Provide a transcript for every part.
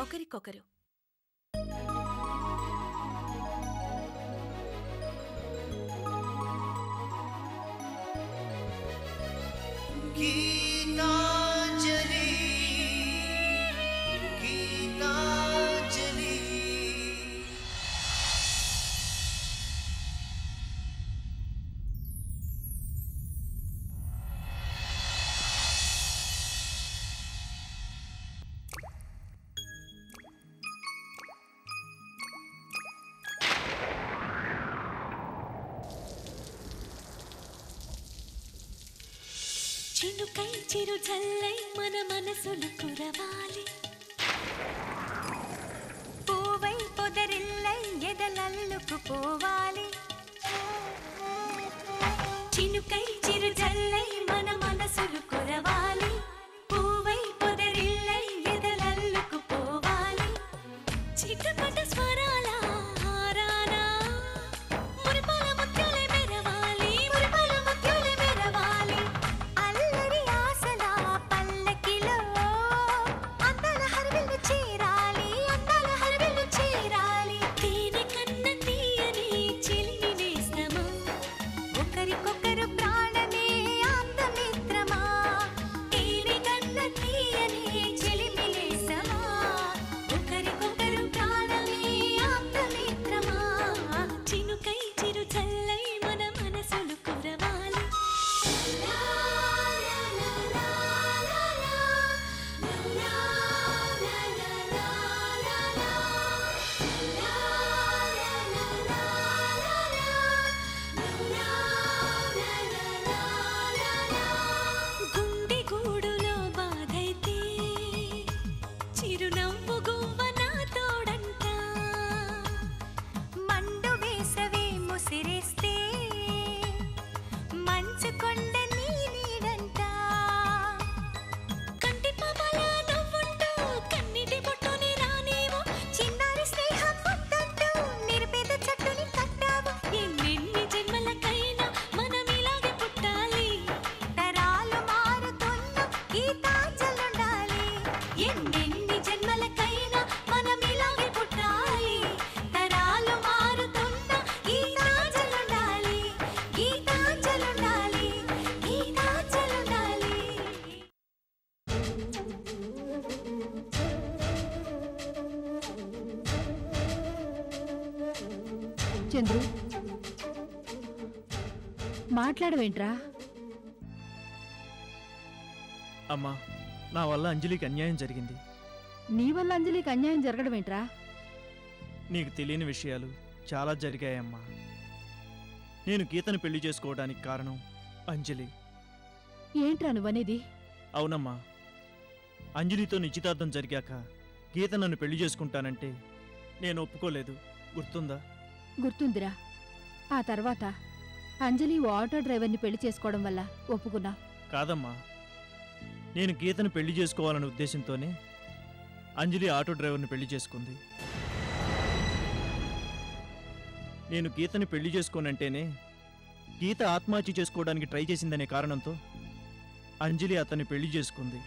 ఒకరికొకరు. గీతాంజలి గీతాంజలి. చినుకై చిరు జల్లై మన మనసులు కురవాలి, పూవై పొదరిల్లై ఎదలల్లుకు పోవాలి. చినుకై చిరు జల్లై మన మనసులు కురవాలి, పూవై పొదరిల్లై ఎదలల్లుకు పోవాలి. చిటపట స్వరాల హారానా మురిపాల ముత్యాలే మెరవాలి, మురిపాల ముత్యాలే మెరవాలి. అల్లరి ఆశల పల్లకిలో అందాల హరివిల్లు చేరాలి, అందాల హరివిల్లు చేరాలి. తేనె కన్న తీయని చిలిమి నేస్తమా, ఒకరికొకరు ప్రాణమే ఆప్తమిత్రమా. తేనె కన్న తీయని చిలిమి నేస్తమా, ఒకరికొకరు ప్రాణమే ఆప్తమిత్రమా. చినుకై చిరు చల్లై మన మనసులు కురవాలి. లా లా లా లా లా లా లా లా లా లా లా లా గుండె గూడులో బాధైతే చిరునవ్వు గువ్వ నా తోడంట. మండు వేసవే ముసిరేస్తే మంచు కొండ నీ నీడంట. కంటి పాపల నవ్వుంటూ కన్నిటి బొట్టుని రానేమో, చిన్నారి స్నేహం ముద్దంటూ నిరుపేద చెట్టుని కట్టావు. ఎన్నెన్ని జన్మలకైనా మనం ఇలాగే పుట్టాలి, తరాలు మారుతున్న గీతాంజలుండాలి. ఎన్నెన్ని జన్మలకైనా మనం ఇలాగే పుట్టాలి, తరాలు మారుతున్న గీతాంజలుండాలి, గీతాంజలుండాలి, గీతాంజలుండాలి. చంద్రు, మాట్లాడవేంట్రా? అమ్మా, నా వల్ల అంజలికి అన్యాయం జరిగింది. నీ వల్ల అంజలికి అన్యాయం జరగడమేంట్రా? నీకు తెలియని విషయాలు చాలా జరిగాయమ్మా. నేను గీతను పెళ్లి చేసుకోవడానికి కారణం అంజలి. ఏంట్రా నువ్వనేది? అవునమ్మా, అంజలితో నిశ్చితార్థం జరిగాక గీత నన్ను పెళ్లి చేసుకుంటానంటే నేను ఒప్పుకోలేదు. గుర్తుందా? గుర్తుందిరా. ఆ తర్వాత అంజలి ఓ ఆటో డ్రైవర్ని పెళ్లి చేసుకోవడం వల్ల ఒప్పుకున్నా. కాదమ్మా, నేను గీతను పెళ్లి చేసుకోవాలనే ఉద్దేశంతోనే అంజలి ఆటో డ్రైవర్ని పెళ్లి చేసుకుంది. నేను గీతని పెళ్లి చేసుకోనంటేనే గీత ఆత్మహత్య చేసుకోవడానికి ట్రై చేసిందనే కారణంతో అంజలి అతన్ని పెళ్లి చేసుకుంది.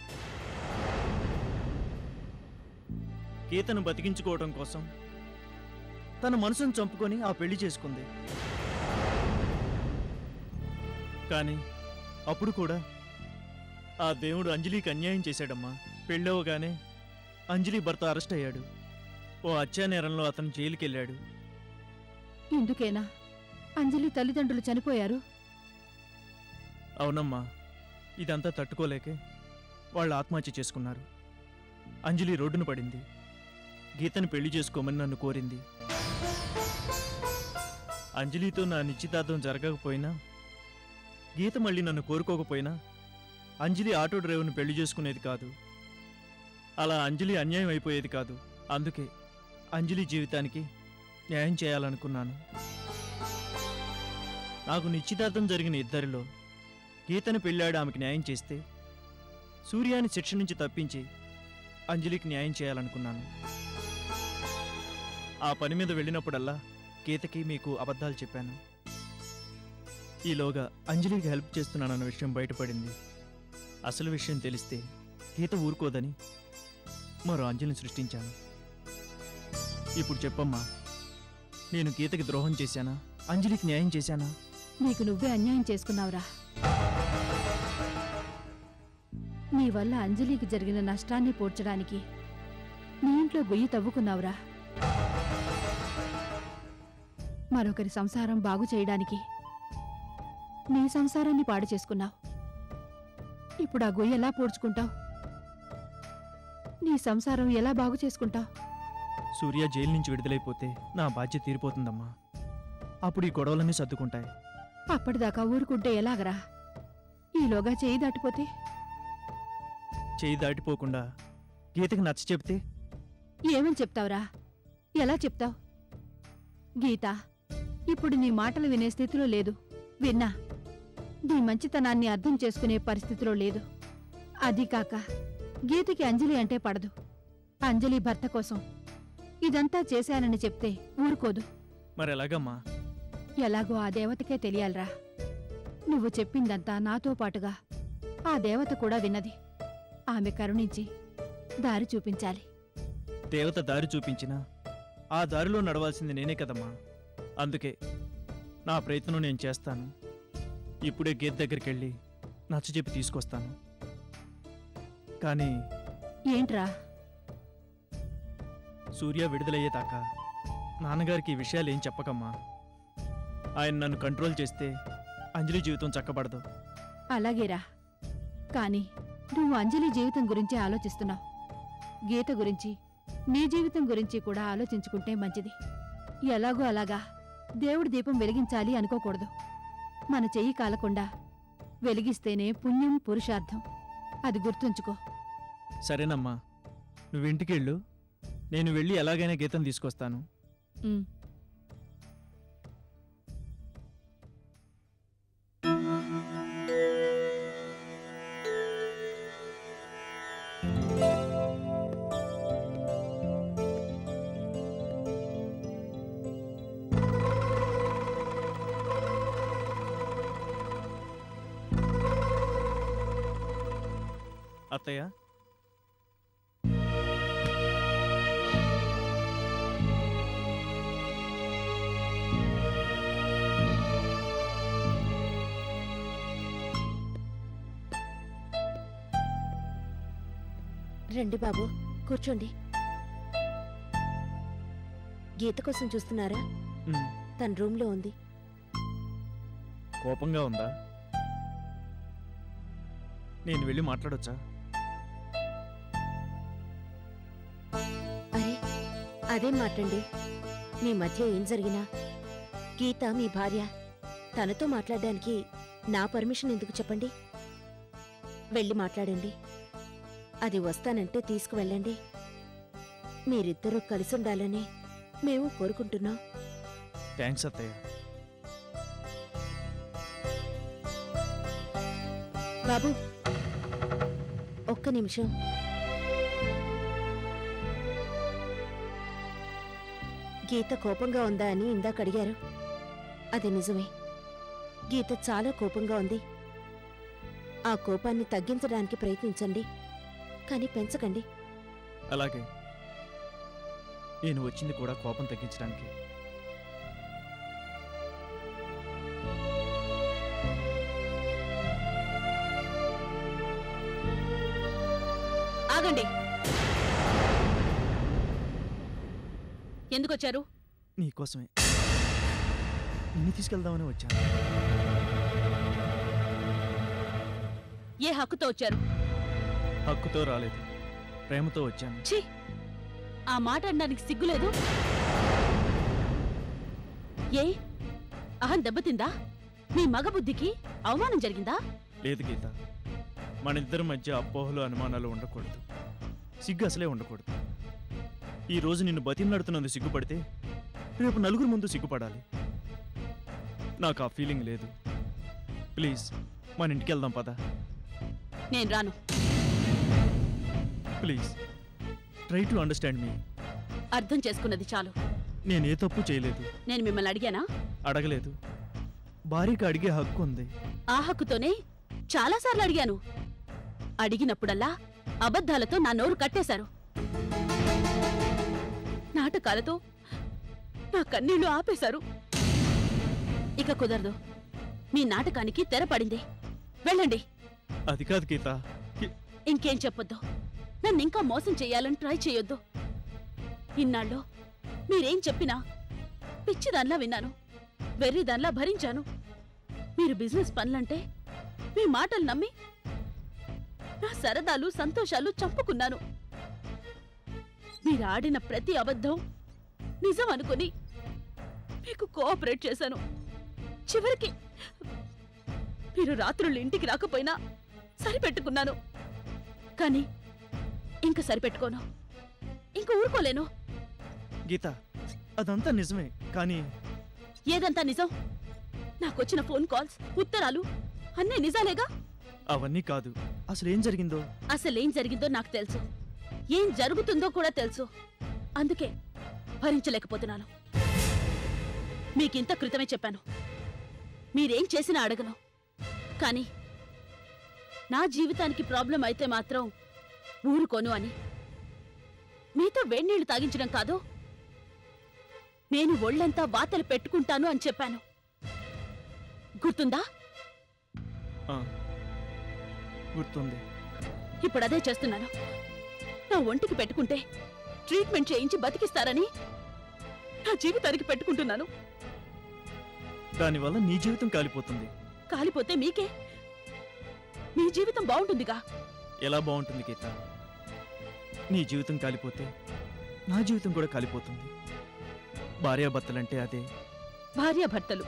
గీతను బతికించుకోవడం కోసం తన మనసును చంపుకొని ఆ పెళ్లి చేసుకుంది. కానీ అప్పుడు కూడా ఆ దేవుడు అంజలికి అన్యాయం చేశాడమ్మా. పెళ్ళవగానే అంజలి భర్త అరెస్ట్ అయ్యాడు. ఓ హత్యానేరంలో అతను జైలుకెళ్ళాడు. ఇందుకేనా అంజలి తల్లిదండ్రులు చనిపోయారు? అవునమ్మా, ఇదంతా తట్టుకోలేకే వాళ్ళు ఆత్మహత్య చేసుకున్నారు. అంజలి రోడ్డున పడింది. గీతను పెళ్లి చేసుకోమని నన్ను కోరింది. అంజలితో నా నిశ్చితార్థం జరగకపోయినా, గీత మళ్ళీ నన్ను కోరుకోకపోయినా అంజలి ఆటో డ్రైవర్ని పెళ్లి చేసుకునేది కాదు. అలా అంజలి అన్యాయం అయిపోయేది కాదు. అందుకే అంజలి జీవితానికి న్యాయం చేయాలనుకున్నాను. నాకు నిశ్చితార్థం జరిగిన ఇద్దరిలో గీతను పెళ్ళాడు ఆమెకి న్యాయం చేస్తే, సూర్యాని శిక్ష నుంచి తప్పించి అంజలికి న్యాయం చేయాలనుకున్నాను. ఆ పని మీద వెళ్ళినప్పుడల్లా గీతకి మీకు అబద్ధాలు చెప్పాను. ఈలోగా అంజలికి హెల్ప్ చేస్తున్నానన్న విషయం బయటపడింది. అసలు విషయం తెలిస్తే గీత ఊరుకోదని మరో అంజలిని సృష్టించాను. ఇప్పుడు చెప్పమ్మా, నేను గీతకి ద్రోహం చేశానా, అంజలికి న్యాయం చేశానా? నీకు నువ్వే అన్యాయం చేసుకున్నావురా. నీ వల్ల అంజలికి జరిగిన నష్టాన్ని పూడ్చడానికి నీ ఇంట్లో గొయ్యి తవ్వుకున్నావురా. మరొకరి సంసారం బాగు చేయడానికి నీ సంసారాన్ని పాడు చేసుకున్నావు. ఇప్పుడు ఆ గొయ్యి ఎలా పూడ్చుకుంటావు? నీ సంసారం ఎలా బాగు చేసుకుంటావు? సూర్య జైలు నుంచి విడుదలైపోతే నా బాధ్యత తీరిపోతుందమ్మా. అప్పుడు ఈ గొడవలన్నీ సర్దుకుంటాయి. అప్పటిదాకా ఊరుకుంటే ఎలాగరా? ఈలోగా చేయి దాటిపోతే? చేయి దాటిపోకుండా గీతకి నచ్చ చెప్తే? ఏమని చెప్తావురా? ఎలా చెప్తావు? గీత ఇప్పుడు నీ మాటలు వినే స్థితిలో లేదు. విన్నా నీ మంచితనాన్ని అర్థం చేసుకునే పరిస్థితిలో లేదు. అది కాక గీతకి అంజలి అంటే పడదు. అంజలి భర్త కోసం ఇదంతా చేశానని చెప్తే ఊరుకోదు. మరెలాగమ్మా? ఎలాగో ఆ దేవతకే తెలియాలరా. నువ్వు చెప్పిందంతా నాతో పాటుగా ఆ దేవత కూడా విన్నది. ఆమె కరుణించి దారి చూపించాలి. దేవత దారి చూపించినా ఆ దారిలో నడవాల్సింది నేనే కదమ్మా. అందుకే నా ప్రయత్నం నేను చేస్తాను. ఇప్పుడే గీత దగ్గరికి వెళ్ళి నచ్చజెప్పి తీసుకొస్తాను. కానీ ఏంట్రా? సూర్య విడుదలయ్యేదాకా నాన్నగారికి ఈ విషయాలు ఏం చెప్పకమ్మా. ఆయన నన్ను కంట్రోల్ చేస్తే అంజలి జీవితం చక్కబడదు. అలాగేరా. కాని నువ్వు అంజలి జీవితం గురించి ఆలోచిస్తున్నావు. గీత గురించి, నీ జీవితం గురించి కూడా ఆలోచించుకుంటే మంచిది. ఎలాగో అలాగా దేవుడి దీపం వెలిగించాలి అనుకోకూడదు. మన చెయ్యి కాలకుండా వెలిగిస్తేనే పుణ్యం, పురుషార్థం. అది గుర్తుంచుకో. సరేనమ్మా, నువ్వింటికి వెళ్ళు. నేను వెళ్ళి ఎలాగైనా గీతం తీసుకొస్తాను. ఉమ్. అత్తయ్య, రండి బాబు, కూర్చోండి. గీత కోసం చూస్తున్నారా? ఉమ్, తన రూమ్లో ఉంది. కోపంగా ఉందా? నేను వెళ్ళి మాట్లాడొచ్చా? అరే, అదేం మాటండి. మీ మధ్య ఏం జరిగినా గీత మీ భార్య. తనతో మాట్లాడడానికి నా పర్మిషన్ ఎందుకు చెప్పండి? వెళ్ళి మాట్లాడండి. అది వస్తానంటే తీసుకువెళ్ళండి. మీరిద్దరూ కలిసుండాలని మేము కోరుకుంటున్నాం. థ్యాంక్స్ అత్తయ్య. బాబు, ఒక్క నిమిషం. గీత కోపంగా ఉందా అని ఇందాక అడిగారు. అది నిజమే. గీత చాలా కోపంగా ఉంది. ఆ కోపాన్ని తగ్గించడానికి ప్రయత్నించండి, కానీ పెంచకండి. అలాగే. నేను వచ్చింది కూడా కోపం తగ్గించడానికి. ఆగండి. ఎందుకొచ్చారు? నీకోసమే. నిన్ను తీసుకెళ్దామని వచ్చాను. ఏ హక్కుతో వచ్చారు? హక్కుతో రాలేదు, ప్రేమతో వచ్చాను. ఛీ, ఆ మాట అనడానికి సిగ్గులేదు? ఏ అహం దెబ్బతిందా? మీ మగ బుద్ధికి అవమానం జరిగిందా? లేదు గీత, మన ఇద్దరి మధ్య అపోహలు, అనుమానాలు ఉండకూడదు. సిగ్గు అసలే ఉండకూడదు. ఈ రోజు నిన్ను బతిమలాడుతున్నందుకు సిగ్గుపడితే రేపు నలుగురు ముందు సిగ్గుపడాలి. నాకు ఆ ఫీలింగ్ లేదు. ప్లీజ్ మన ఇంటికి వెళ్దాం పద. నేను రాను. ప్లీజ్ ట్రై టు అండర్స్టాండ్ మీ. అర్థం చేసుకున్నది చాలు. నేనే తప్పు చేయలేదు. నేను మిమ్మల్ని అడిగానా? అడగలేదు. భార్యకి అడిగే హక్కు ఉంది. ఆ హక్కుతోనే చాలాసార్లు అడిగాను. అడిగినప్పుడల్లా అబద్ధాలతో నా నోరు కట్టేశారు. నాటకాలతో నా కన్నీళ్లు ఆపేశారు. ఇక కుదరదు. మీ నాటకానికి తెర పడింది. వెళ్ళండి. అది కాదు గీత. ఇంకేం చెప్పొద్దు. నన్నింకా మోసం చెయ్యాలని ట్రై చేయొద్దు. ఇన్నాళ్ళు మీరేం చెప్పినా పిచ్చిదాన్లా విన్నాను, వెర్రిదాన్లా భరించాను. మీరు బిజినెస్ పనులంటే మీ మాటలు నమ్మి నా సరదాలు సంతోషాలు చంపుకున్నాను. మీరు ఆడిన ప్రతి అబద్ధం నిజం అనుకుని మీకు కోఆపరేట్ చేశాను. చివరికి మీరు రాత్రులు ఇంటికి రాకపోయినా సరిపెట్టుకున్నాను. కానీ ఇంక సరిపెట్టుకోను, ఇంక ఊరుకోలేను. గీత, అదంతా నిజమే, కానీ ఏదంతా నిజం? నాకొచ్చిన ఫోన్ కాల్స్, ఉత్తరాలు అన్నీ నిజాలేగా? అవన్నీ కాదు. అసలేం జరిగిందో అసలేం జరిగిందో నాకు తెలుసు, ఏం జరుగుతుందో కూడా తెలుసు. అందుకే భరించలేకపోతున్నాను. మీకింత క్రితమే చెప్పాను, మీరేం చేసినా అడగను. కానీ నా జీవితానికి ప్రాబ్లం అయితే మాత్రం ఊరుకోను అని. మీతో వేణీళ్లు తాగించడం కాదు, నేను ఒళ్ళంతా వాతలు పెట్టుకుంటాను అని చెప్పాను. గుర్తుందా? ఆ, గుర్తుంది. ఇప్పుడదే చేస్తున్నాను. నా ఒంటికి పెట్టుకుంటే ట్రీట్మెంట్ చేయించి బతికిస్తారని నా జీవితానికి పెట్టుకుంటున్నాను. దానివల్ల నీ జీవితం కాలిపోతుంది. కాలిపోతే మీకే, మీ జీవితం బాగుంటుందిగా. ఎలా బాగుంటుంది గీత? నీ జీవితం కాలిపోతే నా జీవితం కూడా కాలిపోతుంది. భార్యాభర్తలంటే అదే. భార్యాభర్తలు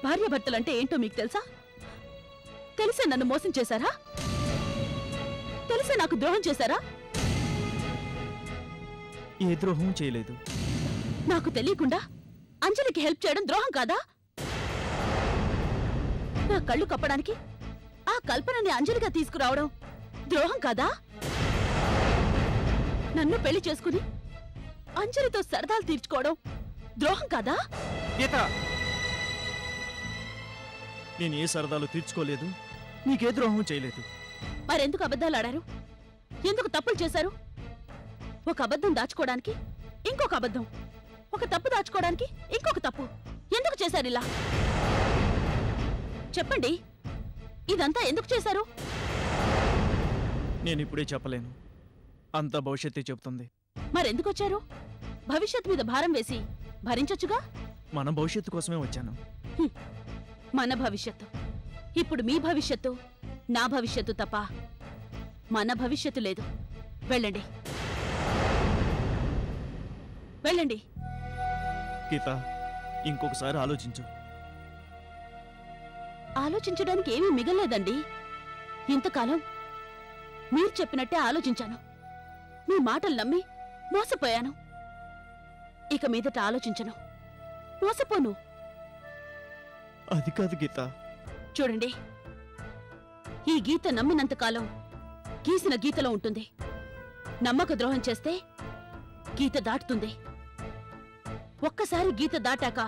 భార్యాభర్తలంటే ఏంటో మీకు తెలుసా? తెలిసే నన్ను మోసం చేశారా? తెలిసే నాకు ద్రోహం చేశారా? ఏ ద్రోహం చేయలేదు. నాకు తెలియకుండా అంజలికి హెల్ప్ చేయడం ద్రోహం కాదా? నా కళ్ళు కప్పడానికి ఆ కల్పనని అంజలిగా తీసుకురావడం ద్రోహం కాదా? నన్ను పెళ్లి చేసుకుని అంజలితో సరదాలు తీర్చుకోవడం ద్రోహం కాదా? గీత, నేను ఏ సరదాలు తీర్చుకోలేదు, నీకే ద్రోహం చేయలేదు. మరెందుకు అబద్ధాలు ఆడారు? ఎందుకు తప్పులు చేశారు? ఒక అబద్ధం దాచుకోవడానికి ఇంకొక అబద్ధం, ఒక తప్పు దాచుకోవడానికి ఇంకొక తప్పు ఎందుకు చేశారు ఇలా? చెప్పండి, ఇదంతా ఎందుకు చేశారు? నేను ఇప్పుడే చెప్పలేను. అంత భవిష్యత్తే చెప్తుంది. మరెందుకు వచ్చారు? భవిష్యత్ మీద భారం వేసి భరించొచ్చుగా. మన భవిష్యత్తు కోసమే వచ్చాను. మన భవిష్యత్తు, ఇప్పుడు మీ భవిష్యత్తు, నా భవిష్యత్తు తప్ప మన భవిష్యత్తు లేదు. వెళ్ళండి, వెళ్ళండి. గీత, ఇంకొకసారి ఆలోచించు. ఆలోచించడానికి ఏమీ మిగలలేదండి. ఇంతకాలం మీరు చెప్పినట్టే ఆలోచించాను. మీ మాటలు నమ్మి మోసపోయాను. ఇక మీదట ఆలోచించను, మోసపోను. అది కాదు గీత. చూడండి, ఈ గీత నమ్మినంతకాలం గీసిన గీతలో ఉంటుంది. నమ్మక ద్రోహం చేస్తే గీత దాటుతుంది. ఒక్కసారి గీత దాటాక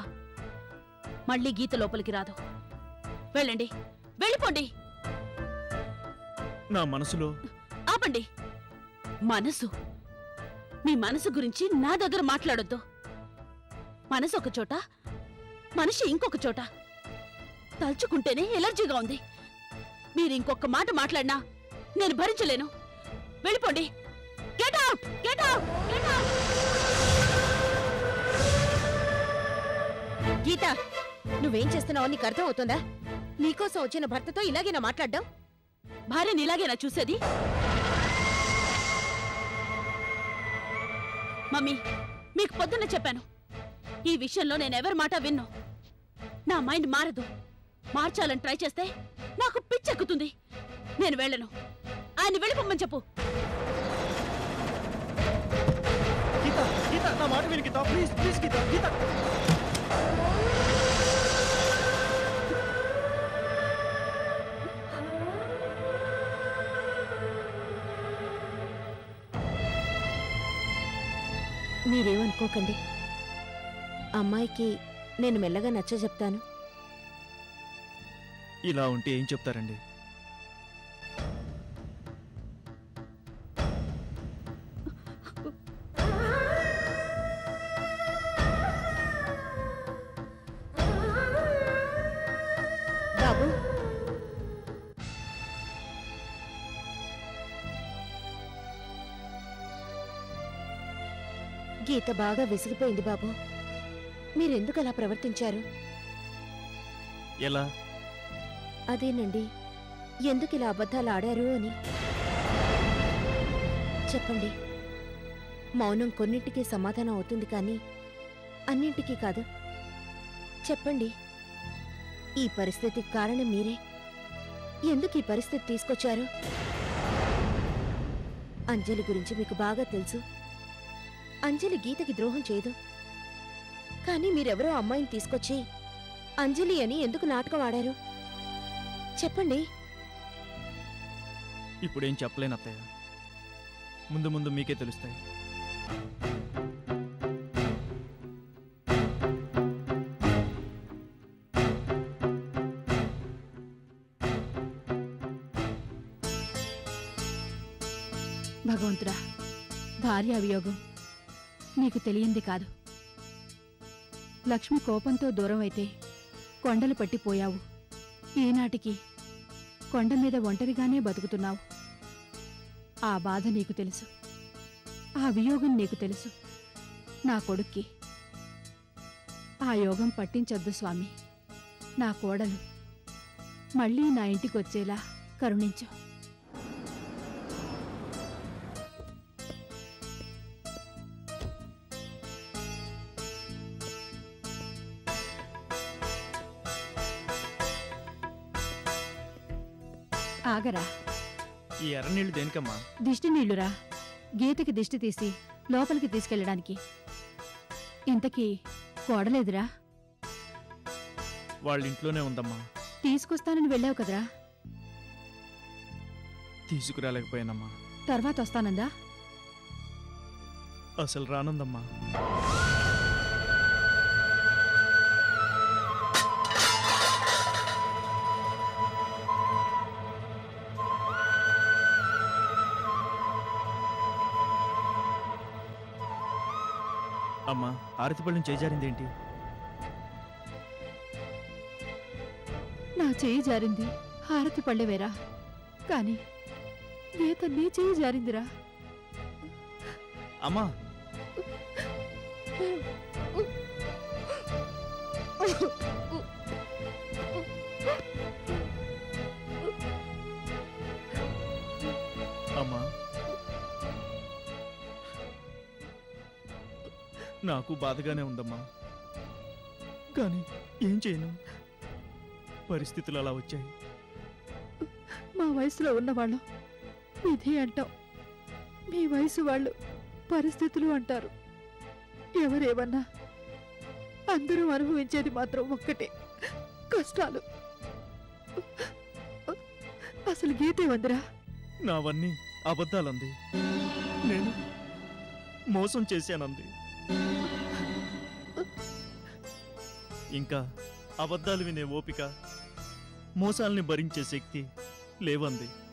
మళ్ళీ గీత లోపలికి రాదు. వెళ్ళండి, వెళ్ళిపోండి. నా మనసులో ఆపండి. మనసు, మీ మనసు గురించి నా దగ్గర మాట్లాడొద్దు. మనసు ఒక చోట, మనిషి ఇంకొక చోట. తలుచుకుంటేనే ఎలర్జీగా ఉంది. మీరు ఇంకొక మాట మాట్లాడినా నేను భరించలేను. వెళ్ళిపోండి. Get out, get out, get out. Geetha, నువ్వేం చేస్తున్నావో నీకు అర్థం అవుతుందా? నీకోసం వచ్చిన భర్తతో ఇలాగేనా మాట్లాడ్డావు? భార్యని ఇలాగేనా చూసేది? మమ్మీ, మీకు పొద్దున్న చెప్పాను, ఈ విషయంలో నేనెవరి మాట విన్ను. నా మైండ్ మారదు. మార్చాలని ట్రై చేస్తే నాకు పిచ్చెక్కుతుంది. నేను వెళ్ళను. ఆయన వెళ్ళిపోమ్మని చెప్పు. గీత, గీత, నా మాట విను గీత. ప్లీజ్, ప్లీజ్ గీత, గీత. మీరేమనుకోకండి. అమ్మాయికి నేను మెల్లగా నచ్చ చెప్తాను. ఇలా ఉంటే ఏం చెప్తారండి? గీత బాగా విసిగిపోయింది బాబు. మీరెందుకు అలా ప్రవర్తించారు? ఎలా? అదేనండి, ఎందుకు ఇలా అబద్ధాలు ఆడారు అని. చెప్పండి. మౌనం కొన్నింటికి సమాధానం అవుతుంది కానీ అన్నింటికీ కాదు. చెప్పండి. ఈ పరిస్థితికి కారణం మీరే. ఎందుకు ఈ పరిస్థితి తీసుకొచ్చారు? అంజలి గురించి మీకు బాగా తెలుసు. అంజలి గీతకి ద్రోహం చేయదు. కానీ మీరెవరో అమ్మాయిని తీసుకొచ్చి అంజలి అని ఎందుకు నాటకం ఆడారు? చెప్పండి. ఇప్పుడేం చెప్పలేను అత్తయ్య. ముందు ముందు మీకే తెలుస్తాయి. భగవంతుడా, భార్య అవియోగం నీకు తెలియంది కాదు. లక్ష్మి కోపంతో దూరం అయితే కొండలు పట్టిపోయావు. ఈనాటికి కొండ మీద ఒంటరిగానే బతుకుతున్నావు. ఆ బాధ నీకు తెలుసు, ఆ వియోగం నీకు తెలుసు. నా కొడుక్కి ఆ యోగం పట్టించొద్దు స్వామి. నా కోడలు మళ్ళీ నా ఇంటికొచ్చేలా కరుణించు. ఆగరా. ఈ ఎర్రనీళ్ళు దేనికమ్మా? దిష్టి నీళ్లురా. గీతకి దిష్టి తీసి లోపలికి తీసుకెళ్ళడానికి. ఇంతకీ కోడలేదురా? వాళ్ళ ఇంట్లోనే ఉందమ్మా. తీసుకొస్తానని వెళ్ళావు కదరా. తీసుకురాలేకపోయానమ్మా. తర్వాత వస్తానందా? అసలు రానుందమ్మా. అమ్మా, ఆరతిపళ్ళని చేజారిందేంటి? నా చేయి జారింది, హారతి పళ్ళెవేరా. కాని గీత నీ చేయి జారిందిరా. అమ్మా, అమ్మా, నాకు బాధగానే ఉందమ్మా. కానీ ఏం చేయను, పరిస్థితులు అలా వచ్చాయి. మా వయసులో ఉన్నవాళ్ళం విధి అంటాం, మీ వయసు వాళ్ళు పరిస్థితులు అంటారు. ఎవరేమన్నా అందరూ అనుభవించేది మాత్రం ఒక్కటే, కష్టాలు. అసలు గీతే వందిరా. నావన్నీ అబద్ధాలంది, నేను మోసం చేశానంది. ఇంకా అబద్ధాలు వినే ఓపిక, మోసాల్ని భరించే శక్తి లేవంది.